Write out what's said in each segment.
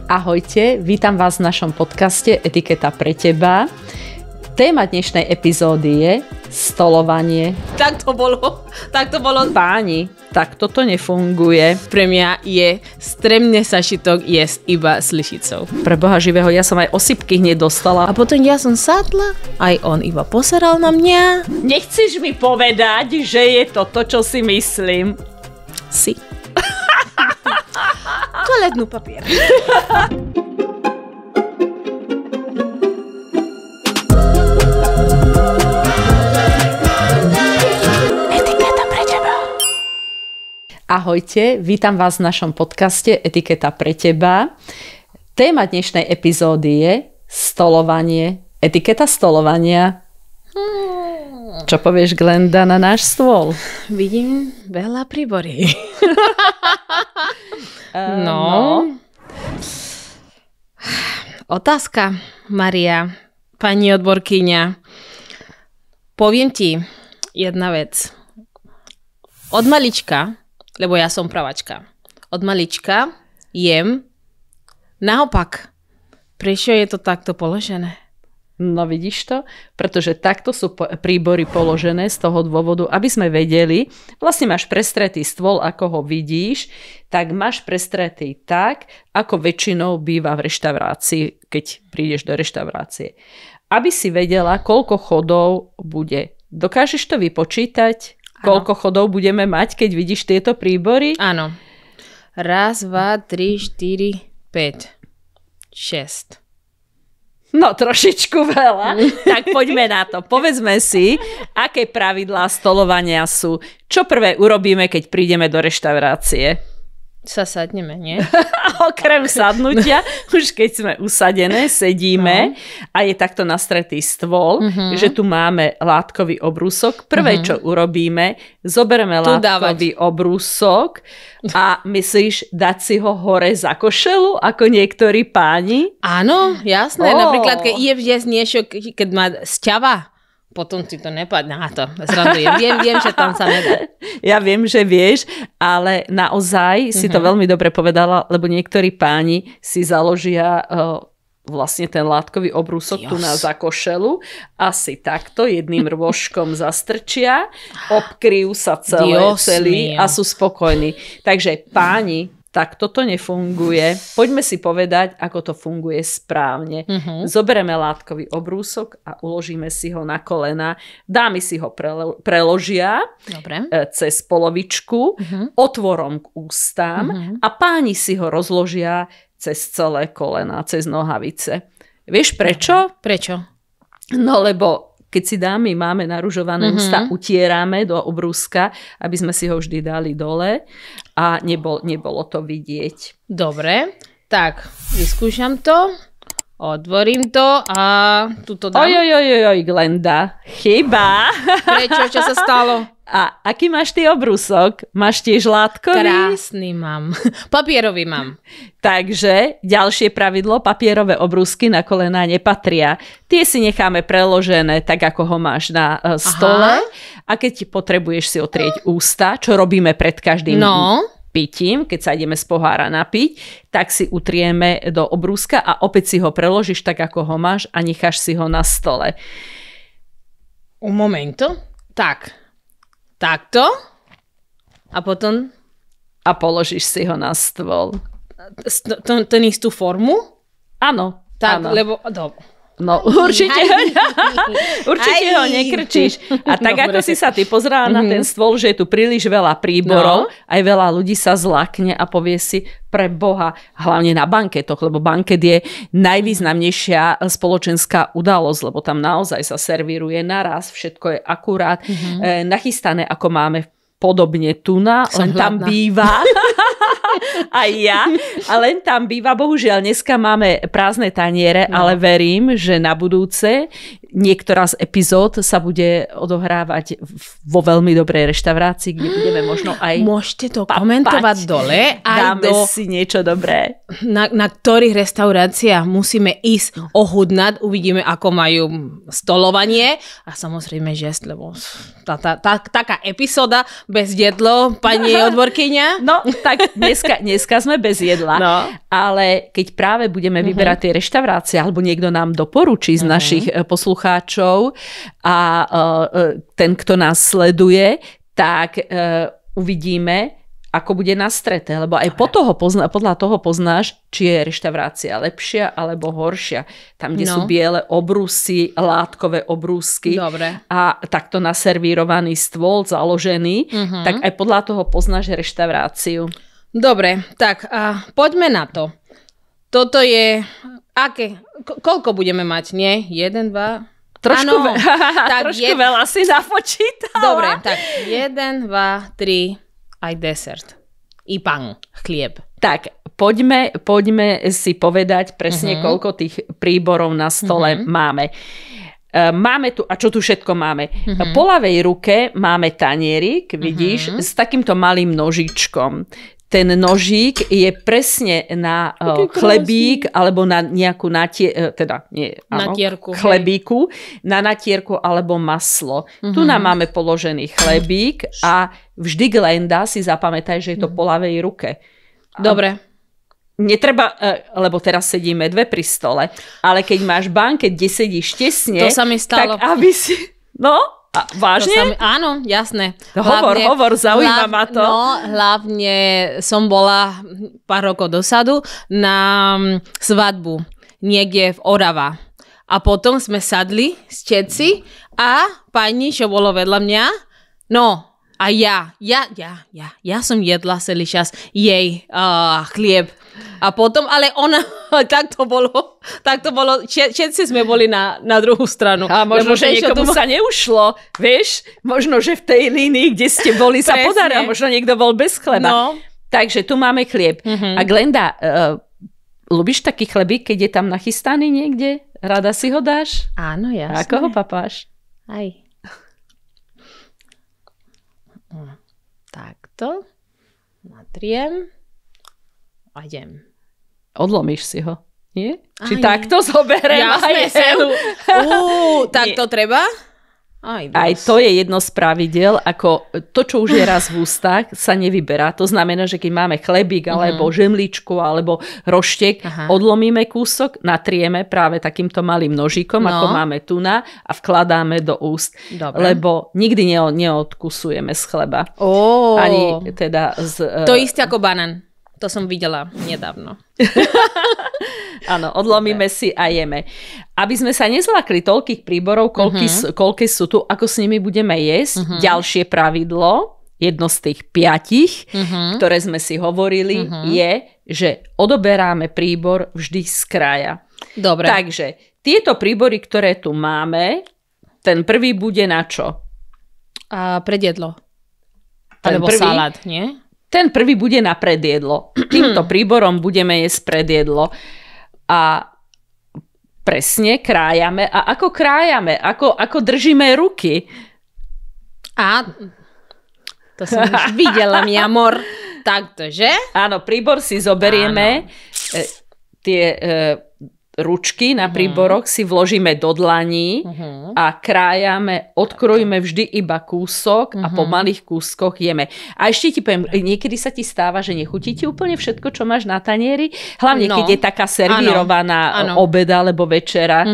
Ahojte, vítam vás v našom podcaste Etiketa pre teba. Téma dnešnej epizódy je stolovanie. Tak to bolo. Páni, tak toto nefunguje. Pre mňa je stremne sašitok jesť iba s lyžicou. Pre Boha živého, ja som aj osypky hneď dostala. A potom ja som sadla, aj on iba pozeral na mňa. Nechceš mi povedať, že je to to, čo si myslím? Si. Toaletný papier. Ahojte, vítam vás v našom podcaste Etiketa pre teba. Téma dnešnej epizódy je stolovanie. Etiketa stolovania. Čo povieš, Glenda, na náš stôl? Vidím veľa príborí. No. Otázka, Maria, pani odborkyňa. Poviem ti jedna vec. Od malička, lebo ja som pravačka, od malička jem naopak. Prečo je to takto položené? No vidíš to? Pretože takto sú príbory položené z toho dôvodu, aby sme vedeli, vlastne máš prestretý stôl, ako ho vidíš, tak máš prestretý tak, ako väčšinou býva v reštaurácii, keď prídeš do reštaurácie. Aby si vedela, koľko chodov bude. Dokážeš to vypočítať? Ano. Koľko chodov budeme mať, keď vidíš tieto príbory? Áno. 1, 2, 3, 4, 5, 6. No, trošičku veľa. Tak poďme na to. Povedzme si, aké pravidlá stolovania sú. Čo prvé urobíme, keď prídeme do reštaurácie? Sa sadneme, nie? Okrem sadnutia, už keď sme usadené, sedíme a je takto nastretý stôl, že tu máme látkový obrúsok. Prvé, čo urobíme, zoberieme látkový obrúsok a myslíš dať si ho hore za košelu, ako niektorí páni? Áno, jasné. Napríklad, keď je niečo, keď má sťava, potom si to nepadne na to. Zrandujem. Viem, že tam sa nedá. Ja viem, že vieš, ale naozaj si to veľmi dobre povedala, lebo niektorí páni si založia vlastne ten látkový obrúsok tu na zakošelu. Asi takto jedným rôžkom zastrčia, obkryjú sa celý a sú spokojní. Takže páni, tak toto nefunguje. Poďme si povedať, ako to funguje správne. Zoberieme látkový obrúsok a uložíme si ho na kolena. Dámy si ho preložia cez polovičku, otvorom k ústám a páni si ho rozložia cez celé kolena, cez nohavice. Vieš prečo? Prečo? No lebo keď si dámy máme naružované ústa, utierame do obrúska, aby sme si ho vždy dali dole a nebolo to vidieť. Dobre, tak vyskúšam to, otvorím to a tuto dám. Ojojojoj, Glenda, chyba. Prečo? Čo sa stalo? A aký máš ty obrúsok? Máš tiež látkový? Krásny mám. Papierový mám. Takže ďalšie pravidlo, papierové obrúsky na kolená nepatria. Tie si necháme preložené tak, ako ho máš na stole. A keď potrebuješ si otrieť ústa, čo robíme pred každým pitím, keď sa ideme z pohára napiť, tak si utrieme do obrúska a opäť si ho preložíš tak, ako ho máš a necháš si ho na stole. Un momento. Takto. A potom? A položíš si ho na stôl. Ten istú formu? Áno. Tak, áno. lebo... No určite ho nekrčíš. A tak ako si sa ty pozerala na ten stôl, že je tu príliš veľa príborov, aj veľa ľudí sa zlakne a povie si, pre Boha, hlavne na banketoch, lebo banket je najvýznamnejšia spoločenská udalosť, lebo tam naozaj sa servíruje naraz, všetko je akurát nachystané, ako máme podobne tuna, len tam býva aj ja, a len tam býva, bohužiaľ dneska máme prázdne taniere, ale verím, že na budúce niektorá z epizód sa bude odohrávať vo veľmi dobrej reštaurácii, kde budeme možno aj môžete to komentovať dole. Dáme si niečo dobré. Na ktorých reštauráciách musíme ísť ochutnať. Uvidíme, ako majú stolovanie. A samozrejme žest, lebo taká epizóda bez jedlo, pani odborkyňa. No, tak dneska sme bez jedla. No. Ale keď práve budeme vyberať tie reštaurácie, alebo niekto nám doporučí z našich poslucháčov a ten, kto nás sleduje, tak uvidíme, ako bude nastreté. Lebo aj podľa toho poznáš, či je reštaurácia lepšia alebo horšia. Tam, kde sú biele obrusy, látkové obrúsky a takto naservírovaný stôl založený, tak aj podľa toho poznáš reštauráciu. Dobre, tak poďme na to. Toto je... Koľko budeme mať? Nie? 1, 2... Trošku veľa si započítala. Dobre, tak 1, 2, 3, aj desert. I pan, chlieb. Tak, poďme si povedať presne, koľko tých príborov na stole máme. Máme tu, a čo tu všetko máme? Po ľavej ruke máme tanierik, vidíš, s takýmto malým nožičkom. Ten nožík je presne na chlebík alebo na nejakú chlebíku, na natierku alebo maslo. Tu nám máme položený chlebík a vždy Glenda, si zapamätaj, že je to po ľavej ruke. Dobre. Netreba, lebo teraz sedíme dve pri stole, ale keď máš banket, kde sedíš tesne, to sa mi stalo. Tak aby si... No... A vážne? Áno, jasné. Hovor, zaujíma ma to. No, hlavne som bola pár rokov dosadu na svadbu niekde v Orava. A potom sme sadli všetci a pani, čo bolo vedľa mňa, no a ja som jedla celý čas jej chlieb. A potom, ale ona, tak to bolo, všetci sme boli na druhú stranu. A možno, že niekomu sa neušlo, vieš, možno, že v tej línii, kde ste boli, sa podarilo, možno niekto bol bez chleba. No. Takže tu máme chlieb. A Glenda, ľubíš taký chlebík, keď je tam nachystaný niekde? Rada si ho dáš? Áno, jasne. A ako ho papáš? Aj. Takto. Natriem. A idem. Odlomíš si ho, nie? Či takto zoberiem? Jasné, tak to treba? Aj to je jedno z pravidel, ako to, čo už je raz v ústach, sa nevyberá. To znamená, že keď máme chlebík, alebo žemličku, alebo roštek, odlomíme kúsok, natrieme práve takýmto malým nožíkom, ako máme tuna, a vkladáme do úst. Dobre. Lebo nikdy neodkusujeme z chleba. Ani teda to isté ako banán. To som videla nedávno. Áno, odlomíme si a jeme. Aby sme sa nezlakli toľkých príborov, koľky sú tu, ako s nimi budeme jesť. Ďalšie pravidlo, jedno z tých 5, ktoré sme si hovorili, je, že odoberáme príbor vždy z kraja. Dobre. Takže tieto príbory, ktoré tu máme, ten prvý bude na čo? Predjedlo. Alebo salát, nie? Ten prvý bude na predjedlo. Týmto príborom budeme jesť predjedlo. A presne krájame. A ako krájame? Ako držíme ruky? To som už videla, mi amor. Takto, že? Áno, príbor si zoberieme. Tie ručky na príboroch si vložíme do dlaní a krájame, odkrojíme vždy iba kúsok a po malých kúskoch jeme. A ešte ti poviem, niekedy sa ti stáva, že nechutí ti úplne všetko, čo máš na tanieri, hlavne keď je taká servírovaná obeda alebo večera.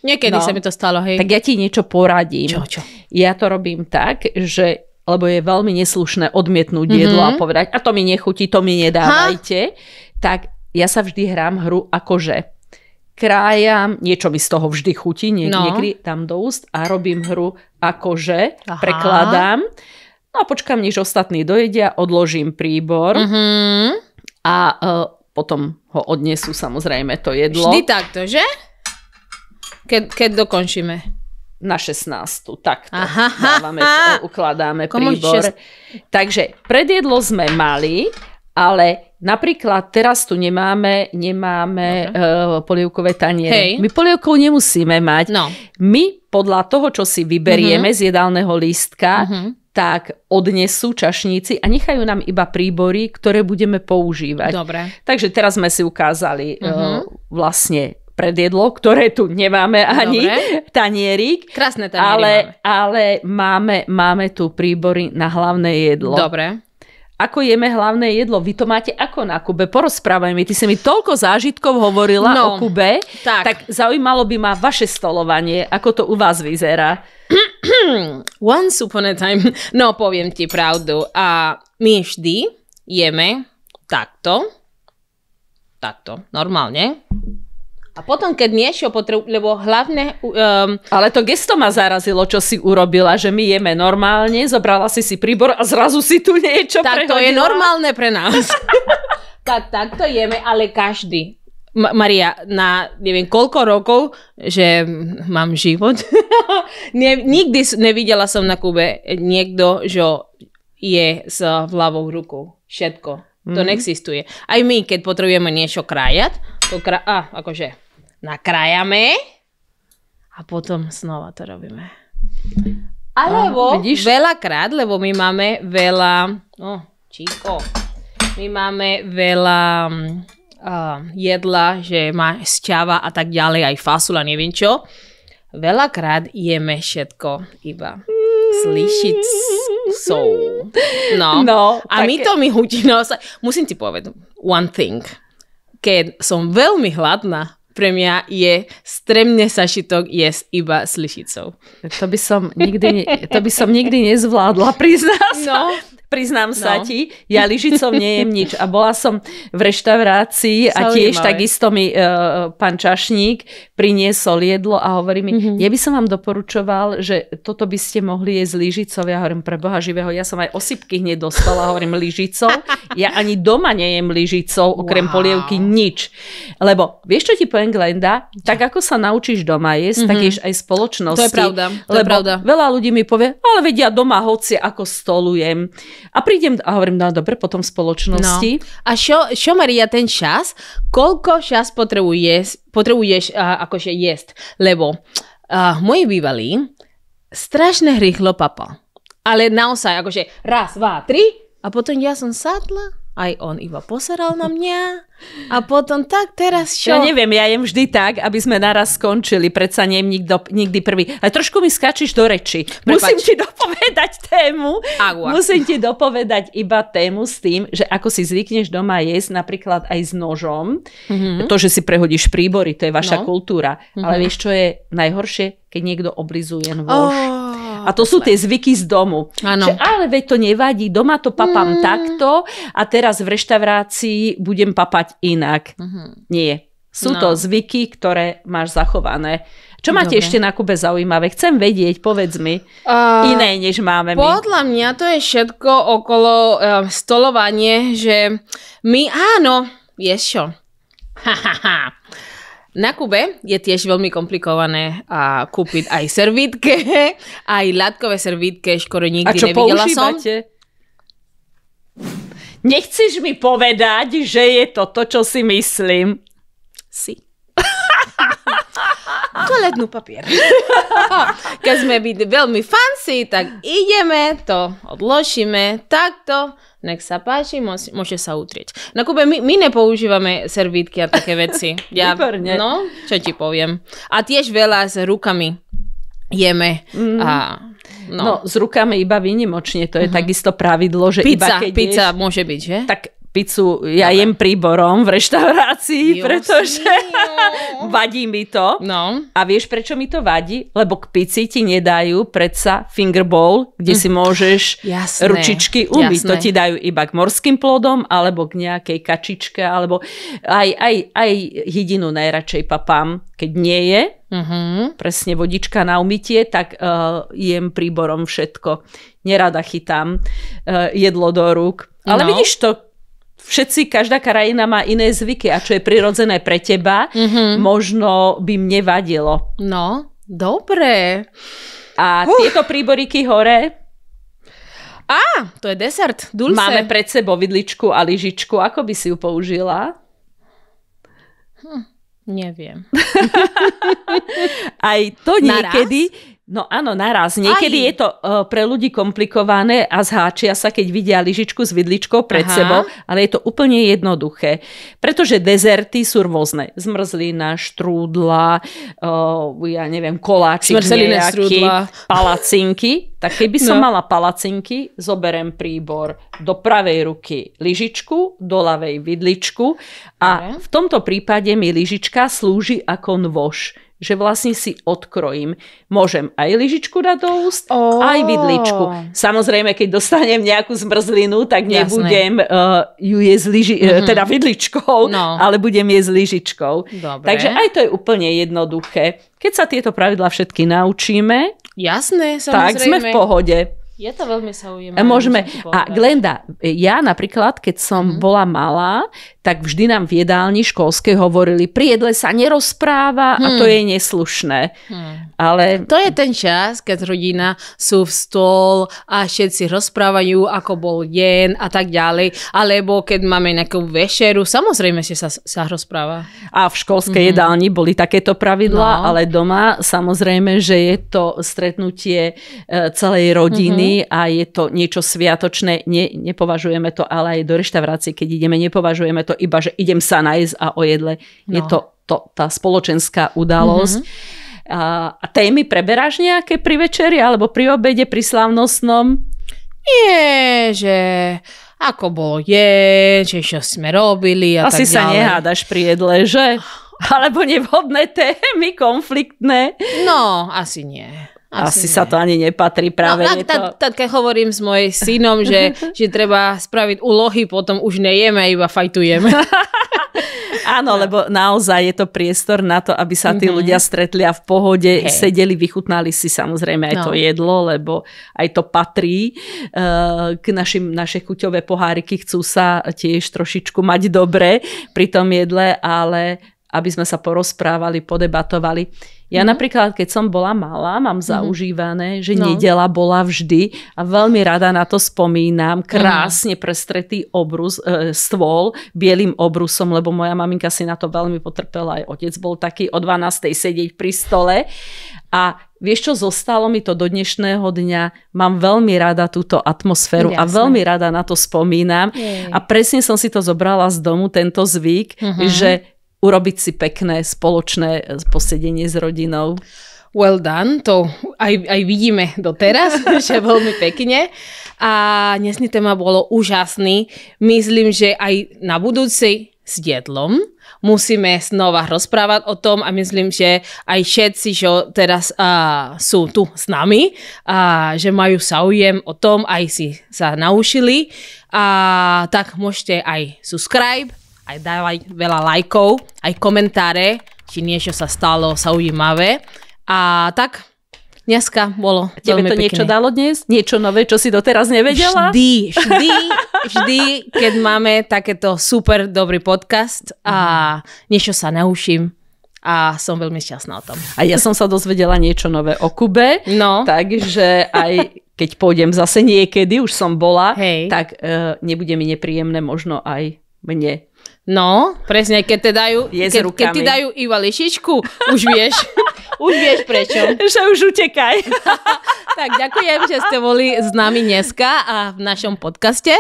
Niekedy sa mi to stalo, hej. Tak ja ti niečo poradím. Čo? Ja to robím tak, že lebo je veľmi neslušné odmietnúť jedlo a povedať, a to mi nechutí, to mi nedávajte. Tak ja sa vždy hrám hru akože krájam, niečo mi z toho vždy chutí, niekedy dám do úst a robím hru akože, prekladám. No a počkám, než ostatní dojedia, odložím príbor a potom ho odnesú samozrejme to jedlo. Vždy takto, že? Keď dokončíme. Na 16. Takto ukladáme príbor. Takže predjedlo sme mali, ale napríklad teraz tu nemáme polievkové taniere. My polievkov nemusíme mať. My podľa toho, čo si vyberieme z jedálneho lístka, tak odnesú čašníci a nechajú nám iba príbory, ktoré budeme používať. Dobre. Takže teraz sme si ukázali vlastne predjedlo, ktoré tu nemáme ani tanierik. Krásne taniery ale máme tu príbory na hlavné jedlo. Dobre. Ako jeme hlavné jedlo? Vy to máte ako na Kube? Porozprávaj mi. Ty si mi toľko zážitkov hovorila o Kube. Tak zaujímalo by ma vaše stolovanie. Ako to u vás vyzerá? Once upon a time. No, poviem ti pravdu. A my vždy jeme takto, normálne. A potom, keď niečo lebo hlavne... Ale to gesto ma zarazilo, čo si urobila, že my jeme normálne, zobrala si príbor a zrazu si tu niečo prehodila. Tak to je normálne pre nás. tak to jeme, ale každý. Maria, na neviem koľko rokov, že mám život. Nikdy nevidela som na Kube niekto, že je s ľavou rukou. Všetko. To neexistuje. Aj my, keď potrebujeme niečo krájať, to akože nakrájame a potom znova to robíme. Alebo veľakrát, lebo my máme veľa my máme veľa jedla, že má šťava a tak ďalej, aj fasula, neviem čo. Veľakrát jeme všetko iba s lyžicou. No, a my to mi hutí. No, musím ti povedať one thing. Keď som veľmi hladná, pre mňa je stremne sašitok jesť iba s lyžicou. To by som nikdy nezvládla, priznám sa ti, ja lyžicou nejem nič. A bola som v reštaurácii a tiež takisto mi pán čašník priniesol jedlo a hovorí mi, ja by som vám doporučoval, že toto by ste mohli jesť lyžicou. Ja hovorím, pre Boha živého, ja som aj osypky hneď dostala, hovorím lyžicou. Ja ani doma nejem lyžicou, okrem polievky nič. Lebo vieš, čo ti poviem, Glenda? Tak ako sa naučíš doma jesť, tak ješ aj spoločnosti. To je pravda. Veľa ľudí mi povie, ale vedia doma hoci ako stolujem. A prídem a hovorím, no dobre, potom v spoločnosti. No. A čo Maria, ten čas? Koľko čas potrebuješ akože jesť? Lebo môj bývalý strašne rýchlo papal. Ale naozaj, akože raz, dva, tri a potom ja som sadla. Aj on iba pozeral na mňa a potom tak teraz čo? Ja neviem, ja jem vždy tak, aby sme naraz skončili, predsa nejem nikdy prvý. Ale trošku mi skáčiš do reči. Musím ti dopovedať tému. Musím ti dopovedať iba tému s tým, že ako si zvykneš doma jesť, napríklad aj s nožom, to, že si prehodíš príbory, to je vaša kultúra. Ale vieš, čo je najhoršie? Keď niekto oblizuje nôž. A to sú tie zvyky z domu. Že, ale veď to nevadí, doma to papám takto a teraz v reštaurácii budem papať inak. Nie. Sú to zvyky, ktoré máš zachované. Čo máte ešte na Kube zaujímavé? Chcem vedieť, povedz mi. Iné, než máme my. Podľa mňa to je všetko okolo stolovanie, že my, vieš čo? Na Kube je tiež veľmi komplikované kúpiť aj servítke, aj látkové servítke, skoro nikdy nevidela som. A čo používate? Nechceš mi povedať, že je to, čo si myslím? Si. Toaletnú papier. Keď sme byli veľmi fancy, tak ideme, to odložíme takto. Nech sa páči, môže sa utrieť. Na Kube my nepoužívame servítky a také veci. Výborne. No, čo ti poviem. A tiež veľa s rukami jeme. No, s rukami iba výnimočne. To je takisto pravidlo, že iba keď pizza môže byť, že? Tak pizzu jem príborom v reštaurácii, pretože vadí mi to. No. A vieš, prečo mi to vadí? Lebo k pici ti nedajú predsa finger bowl, kde si môžeš ručičky umyť. To ti dajú iba k morským plodom, alebo k nejakej kačičke, alebo aj hydinu najradšej papám, keď nie je. Presne vodička na umytie, tak jem príborom všetko. Nerada chytám jedlo do rúk. Ale vidíš to, každá krajina má iné zvyky a čo je prirodzené pre teba, možno by mne vadilo. No, dobre. A tieto príboríky hore? To je desert, dulce. Máme pred sebou vidličku a lyžičku. Ako by si ju použila? Neviem. Aj to niekedy... No áno, naraz. Niekedy je to pre ľudí komplikované a zháčia sa, keď vidia lyžičku s vidličkou pred sebou, ale je to úplne jednoduché. Pretože dezerty sú rôzne. Zmrzlina, štrúdla, ja neviem, koláčik nejaký, palacinky. Tak keby som mala palacinky, zoberiem príbor do pravej ruky lyžičku, do ľavej vidličku a v tomto prípade mi lyžička slúži ako nôž, že vlastne si odkrojím. Môžem aj lyžičku dať do úst, aj vidličku. Samozrejme, keď dostanem nejakú zmrzlinu, tak nebudem ju jesť teda vidličkou, ale budem jesť lyžičkou. Dobre. Takže aj to je úplne jednoduché. Keď sa tieto pravidlá všetky naučíme, jasné, samozrejme. tak sme v pohode. Je to veľmi zaujímavé. Môžeme. A Glenda, ja napríklad, keď som bola malá, tak vždy nám v jedálni školskej hovorili, pri jedle sa nerozpráva a to je neslušné. Ale... To je ten čas, keď rodina sú v stôl a všetci rozprávajú, ako bol deň a tak ďalej. Alebo keď máme nejakú večeru, samozrejme, že sa rozpráva. A v školskej jedálni boli takéto pravidlá, ale doma samozrejme, že je to stretnutie celej rodiny a je to niečo sviatočné. Nepovažujeme to, ale aj do reštaurácie, keď ideme, nepovažujeme to iba, že idem sa nájsť a o jedle. Je to tá spoločenská udalosť. A témy preberáš nejaké pri večeri alebo pri obede, pri slávnostnom? Nie, že ako bolo že čo sme robili a asi tak ďalej. Asi sa nehádaš pri jedle, že? Alebo nevhodné témy, konfliktné? No, asi nie. Asi sa to ani nepatrí práve. Tak keď hovorím s mojím synom, že treba spraviť úlohy, potom už nejeme, iba fajtujeme. Áno, lebo naozaj je to priestor na to, aby sa tí ľudia stretli a v pohode sedeli, vychutnali si samozrejme aj to jedlo, lebo aj to patrí k naše chuťové poháriky, chcú sa tiež trošičku mať dobre pri tom jedle, ale aby sme sa porozprávali, podebatovali. Ja napríklad, keď som bola malá, mám zaužívané, že nedeľa bola vždy a veľmi rada na to spomínam. Krásne prestretý stôl bielým obrusom, lebo moja maminka si na to veľmi potrpela. Aj otec bol taký o 12:00 sedieť pri stole. A vieš čo, zostalo mi to do dnešného dňa. Mám veľmi rada túto atmosféru a veľmi rada na to spomínam. A presne som si to zobrala z domu, tento zvyk, že urobiť si pekné spoločné posedenie s rodinou. Well done, to aj vidíme doteraz, že veľmi pekne. A dnesný téma bolo úžasný. Myslím, že aj na budúci s jedlom musíme znova rozprávať o tom a myslím, že aj všetci, čo teraz sú tu s nami, že majú záujem o tom, aj si sa naučili. Tak môžete aj subscribe, aj dávať veľa lajkov, aj komentáre, či niečo sa stalo zaujímavé. A tak, dneska bolo tebe to pekné. Niečo dalo dnes? Niečo nové, čo si doteraz nevedela? Vždy, keď máme takéto super dobrý podcast a niečo sa naučím a som veľmi šťastná o tom. A ja som sa dozvedela niečo nové o Kube, takže aj keď pôjdem zase niekedy, už som bola, tak nebude mi nepríjemné možno aj mne. No, presne, keď ti dajú iba lyžičku, už vieš prečo. Že už utekaj. Tak ďakujem, že ste boli s nami dneska a v našom podcaste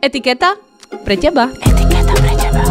Etiketa pre teba. Etiketa pre teba.